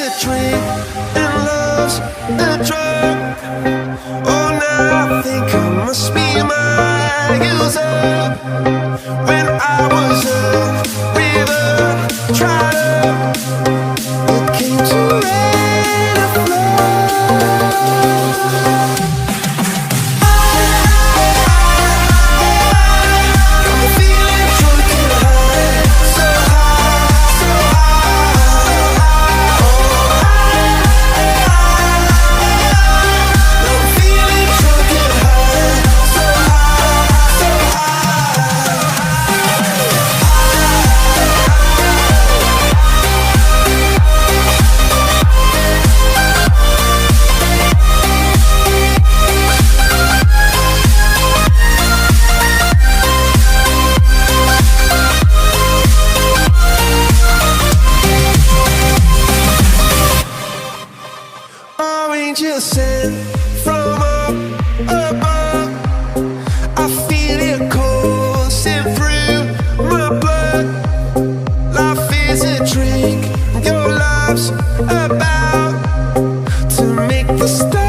a drink and love's a drug. Oh, now I think I must be my user. When I was a river trotter, it came to rain and flood. Angels sent from up above. I feel it coursing through my blood. Life is a drink, your love's about to make the stars.